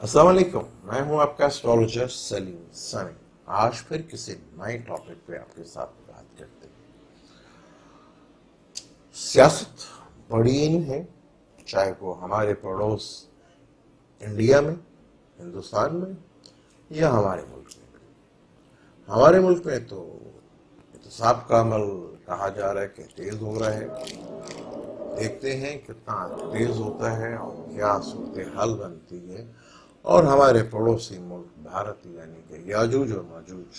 अस्सलाम वालेकुम, मैं हूं आपका एस्ट्रोलॉजर सलीम सनी। आज फिर किसी नए टॉपिक पे आपके साथ बात करते हैं। सियासत बड़ी इन है, चाहे वो हमारे पड़ोस इंडिया में, हिंदुस्तान में या हमारे मुल्क में। हमारे मुल्क में तो एहतसाब का अमल कहा जा रहा है कि तेज हो रहा है। देखते हैं कितना तेज होता है और क्या सूरत हाल बनती है। और हमारे पड़ोसी मुल्क भारत यानी कि याजूज और माजूज,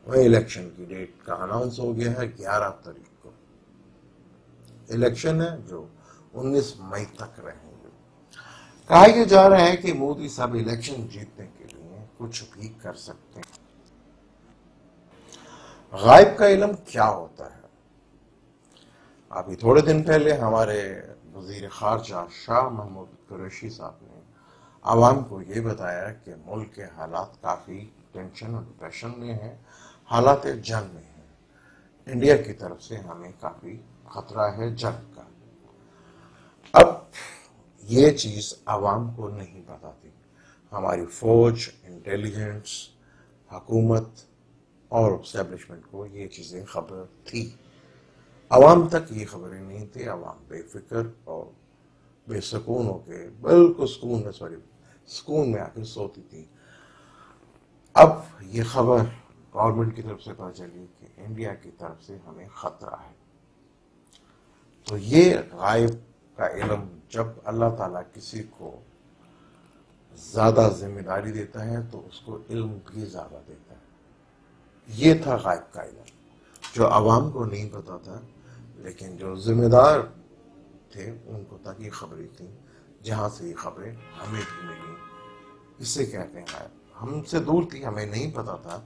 वह इलेक्शन की डेट का अनाउंस हो गया है। 11 तारीख को इलेक्शन है जो 19 मई तक रहेंगे। कहा यह जा रहा है कि मोदी साहब इलेक्शन जीतने के लिए कुछ भी कर सकते हैं। गायब का इल्म क्या होता है? अभी थोड़े दिन पहले हमारे वजीर खारजा शाह महमूद कुरैशी साहब ने आवाम को ये बताया कि मुल्क के हालात काफ़ी टेंशन और डिप्रेशन में है, हालात जंग में है। इंडिया की तरफ से हमें काफ़ी खतरा है जंग का। अब ये चीज़ आवाम को नहीं बताती। हमारी फौज, इंटेलिजेंस, हुकूमत और एस्टेब्लिशमेंट को ये चीज़ें खबर थी। आवाम तक ये खबरें नहीं थी। आवाम बेफिक्र और बेसकून होके बिल्कुल सुकून में आकर सोती थी। अब ये खबर गवर्नमेंट की तरफ से पता चली कि इंडिया की तरफ से हमें खतरा है। तो ये गायब का इल्म जब अल्लाह ताला किसी को ज्यादा जिम्मेदारी देता है तो उसको इल्म भी ज्यादा देता है। ये था गायब का इल्म जो आवाम को नहीं पता था, लेकिन जो जिम्मेदार थे उनको तक ये खबरें थी, जहां से ये खबरें हमें भी मिली। इससे कहते हैं गायब। हमसे दूर थी, हमें नहीं पता था,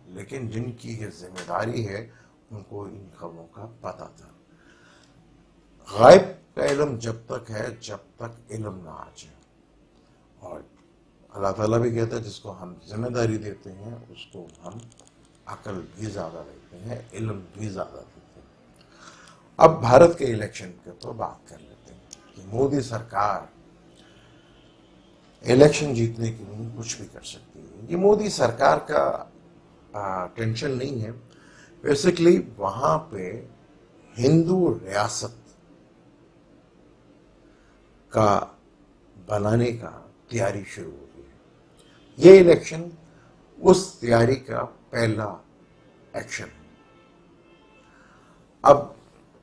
लेकिन जिनकी ये जिम्मेदारी है उनको इन खबरों का पता था। गायब का इल्म जब तक है जब तक इल्म ना आ जाए। और अल्लाह ताला भी कहता है जिसको हम जिम्मेदारी देते हैं उसको हम अकल भी ज्यादा देते हैं, इल्म भी ज्यादा देते हैं। अब भारत के इलेक्शन के तो बात कर लेते हैं कि मोदी सरकार इलेक्शन जीतने के लिए कुछ भी कर सकती है। ये मोदी सरकार का टेंशन नहीं है। बेसिकली वहां पे हिंदू रियासत का बनाने का तैयारी शुरू हो गई है। ये इलेक्शन उस तैयारी का पहला एक्शन है। अब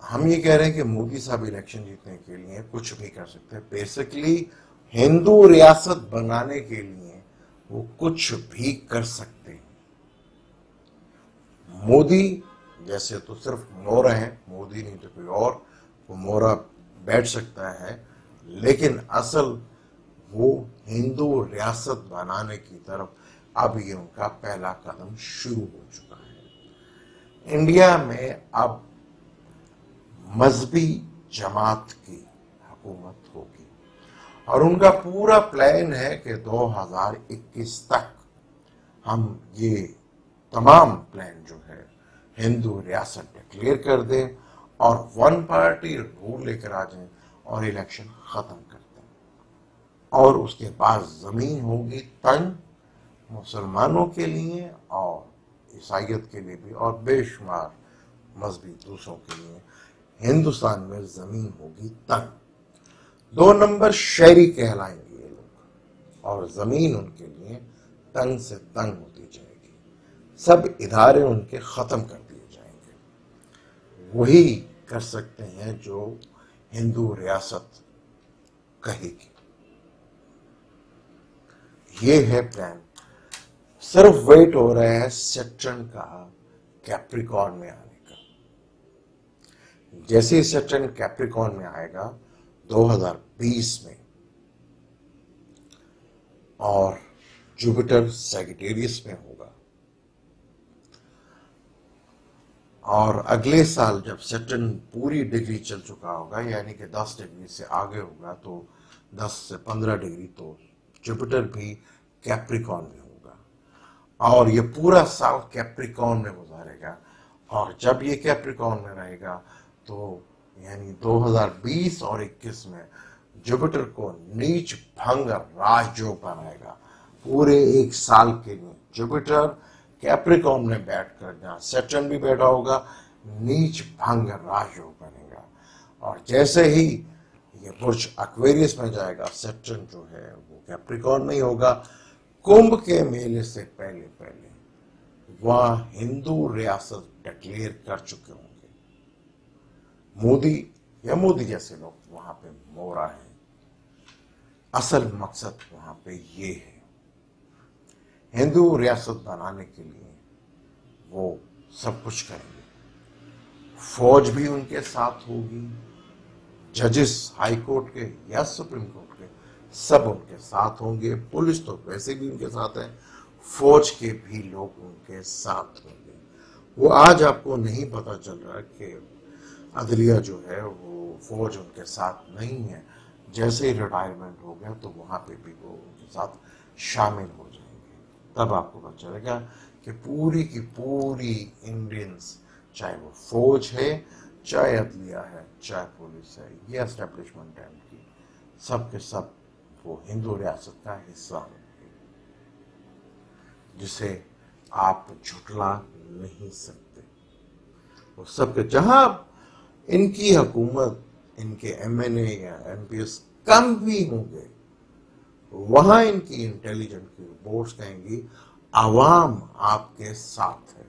हम ये कह रहे हैं कि मोदी साहब इलेक्शन जीतने के लिए कुछ भी कर सकते हैं। बेसिकली हिंदू रियासत बनाने के लिए वो कुछ भी कर सकते हैं। मोदी जैसे तो सिर्फ मोहरा है, मोदी नहीं तो कोई और, वो मोहरा बैठ सकता है, लेकिन असल वो हिंदू रियासत बनाने की तरफ अब ये उनका पहला कदम शुरू हो चुका है। इंडिया में अब मजहबी जमात की हुकूमत होगी और उनका पूरा प्लान है कि 2021 तक हम ये तमाम प्लान जो है हिंदू रियासत डिक्लेयर कर दें और वन पार्टी रूल लेकर आ जाएं और इलेक्शन खत्म कर दें। और उसके बाद जमीन होगी तंग मुसलमानों के लिए और ईसाइयत के लिए भी और बेशुमार मजहबी दूसरों के लिए। हिंदुस्तान में जमीन होगी तंग। 2 नंबर शहरी कहलाएंगे ये लोग और जमीन उनके लिए तंग से तंग होती जाएगी। सब इदारे उनके खत्म कर दिए जाएंगे। वही कर सकते हैं जो हिंदू रियासत कहेगी। ये है प्लान। सिर्फ वेट हो रहा है सैटर्न का कैप्रिकॉर्न में आने का। जैसे ही सैटर्न कैप्रिकॉर्न में आएगा 2020 में और जुपिटर सैजिटेरियस में होगा, और अगले साल जब सैटर्न पूरी डिग्री चल चुका होगा यानी कि 10 डिग्री से आगे होगा, तो 10 से 15 डिग्री तो जुपिटर भी कैप्रिकॉर्न में होगा और ये पूरा साल कैप्रिकॉर्न में गुजारेगा। और जब ये कैप्रिकॉर्न में रहेगा तो यानी 2020 और 21 में जुपिटर को नीच भंग राजयोग बनाएगा पूरे 1 साल के लिए। जुपिटर कैप्रिकॉर्न में बैठकर, जहां सैटर्न भी बैठा होगा, नीच भंग राजयोग बनेगा। और जैसे ही ये बुर्ज एक्वेरियस में जाएगा, सैटर्न जो है वो कैप्रिकॉर्न में ही होगा। कुंभ के मेले से पहले पहले वह हिंदू रियासत डिक्लेयर कर चुके होंगे। मोदी या मोदी जैसे लोग वहां पे मोरा है। असल मकसद वहां पे ये है, हिंदू रियासत बनाने के लिए वो सब कुछ करेंगे। फौज भी उनके साथ होगी, जजेस हाई कोर्ट के या सुप्रीम कोर्ट के सब उनके साथ होंगे। पुलिस तो वैसे भी उनके साथ है, फौज के भी लोग उनके साथ होंगे। वो आज आपको नहीं पता चल रहा कि अदलिया जो है वो फौज उनके साथ नहीं है। जैसे ही रिटायरमेंट हो गया तो वहां पे भी वो उनके साथ शामिल हो जाएंगे। तब आपको पता चलेगा कि पूरी की पूरी इंडियंस, चाहे वो फौज है, चाहे अदलिया है, चाहे पुलिस है, ये एस्टेब्लिशमेंट है उनकी, सब के सब वो हिंदू रियासत का हिस्सा होंगे, जिसे आप झुठला नहीं सकते। वो सबके, जहां इनकी हुकूमत, इनके एमएनए या एमपीएस कम भी होंगे, वहां इनकी इंटेलिजेंस की रिपोर्ट्स कहेंगी आवाम आपके साथ है।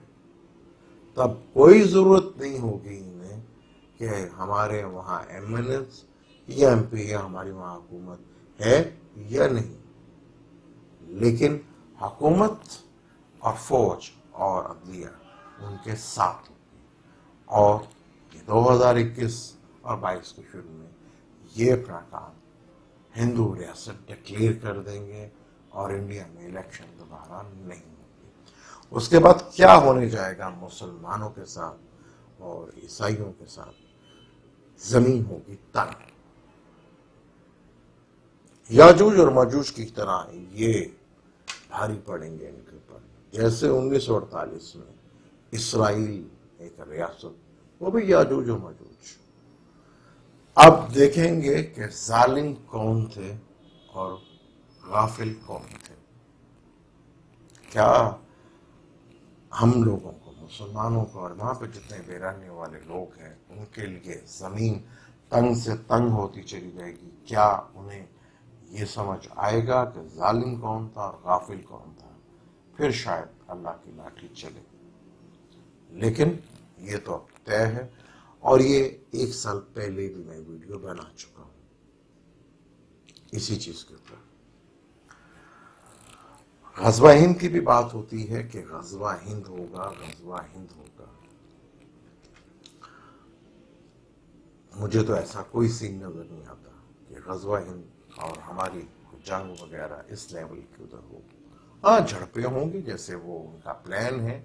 तब कोई जरूरत नहीं होगी इन्हें कि हमारे वहां एमएनए या एमपी या हमारी वहां हुकूमत है या नहीं, लेकिन हुकूमत और फौज और अदलिया उनके साथ होगी। और 2021 और 22 के शुरू में ये अपना काम हिंदू रियासत डिक्लेयर कर देंगे और इंडिया में इलेक्शन दोबारा नहीं होगी। उसके बाद क्या होने जाएगा मुसलमानों के साथ और ईसाइयों के साथ, जमीन होगी तंग। याजूज और माजूज की तरह ये भारी पड़ेंगे इनके ऊपर। जैसे 1948 में इसराइल एक रियासत, वो भी याजूज और माजूज। अब देखेंगे कि जालिम कौन थे और गाफिल कौन थे। क्या हम लोगों को, मुसलमानों को, और वहां पे जितने बेराने वाले लोग हैं, उनके लिए जमीन तंग से तंग होती चली जाएगी? क्या उन्हें ये समझ आएगा कि जालिम कौन था और गाफिल कौन था? फिर शायद अल्लाह की लाठी चले। लेकिन ये तो अब तय है, और ये 1 साल पहले भी मैं वीडियो बना चुका हूं इसी चीज के ऊपर। गज़वा हिंद की भी बात होती है कि गज़वा हिंद होगा, गज़वा हिंद होगा। मुझे तो ऐसा कोई सीन नजर नहीं आता कि गज़वा हिंद और हमारी जंग वगैरह इस लेवल के उधर हो। हाँ, झड़पें होंगी, जैसे वो उनका प्लान है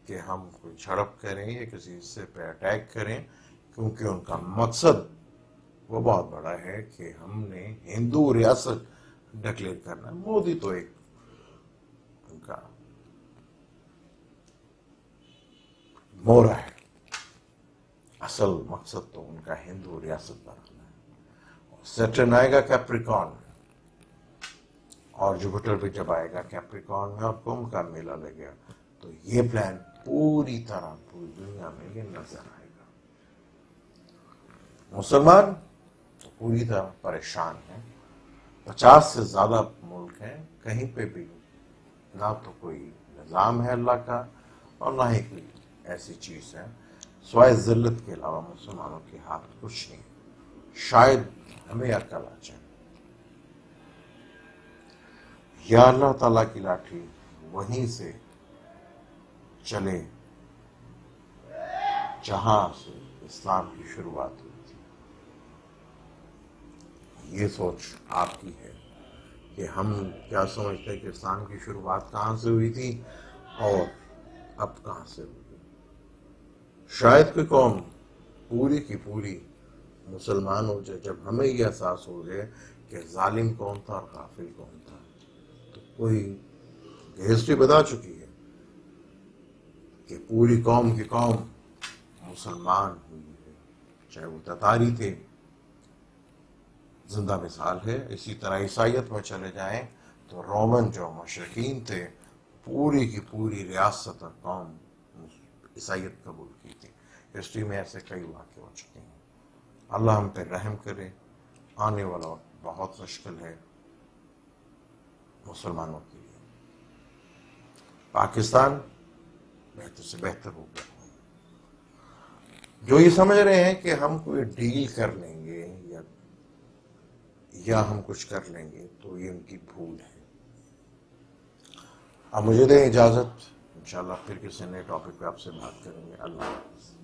कि हम कोई झड़प करें या किसी हिस्से पे अटैक करें, क्योंकि उनका मकसद वो बहुत बड़ा है कि हमने हिंदू रियासत डिक्लेयर करना है। मोदी तो एक उनका मोरा है, असल मकसद तो उनका हिंदू रियासत बनाना है। सैटर्न आएगा कैप्रिकॉर्न में, और जुपिटर भी जब आएगा कैप्रिकॉर्न में और कुंभ का मेला लगेगा, तो ये प्लान पूरी तरह पूरी दुनिया में ये नजर आएगा। मुसलमान तो पूरी तरह परेशान हैं। 50 से ज्यादा मुल्क हैं, कहीं पे भी ना तो कोई निज़ाम है अल्लाह का और ना ही कोई ऐसी चीज है, स्वाय जिल्लत के अलावा मुसलमानों के हाथ कुछ नहीं। शायद हमें अकल आ जाए। या अल्लाह ताला की लाठी वहीं से चले जहां से इस्लाम की शुरुआत हुई थी। ये सोच आपकी है कि हम क्या समझते हैं कि इस्लाम की शुरुआत कहां से हुई थी और अब कहां से हुई। शायद कोई कौम पूरी की पूरी मुसलमान हो जाए, जब हमें यह एहसास हो जाए कि जालिम कौन था और काफिल कौन था। तो कोई हिस्ट्री बता चुकी है कि पूरी कौम की कौम मुसलमान हुई है, चाहे वो ततारी थे जिंदा मिसाल है। इसी तरह ईसाइयत में चले जाएं तो रोमन जो मुशरिकीन थे, पूरी की पूरी रियासत और कौम ईसाइयत कबूल की थी। हिस्ट्री में ऐसे कई वाक़े हो चुके हैं। अल्लाह हम पे रहम करे। आने वाला वक्त बहुत मुश्किल है मुसलमानों के लिए। पाकिस्तान बेहतर से बेहतर हो गया। जो ये समझ रहे हैं कि हम कोई डील कर लेंगे या हम कुछ कर लेंगे, तो ये उनकी भूल है। अब मुझे दें इजाजत, इंशाल्लाह फिर किसी नए टॉपिक पे आपसे बात करेंगे। अल्लाह हाफ़िज़।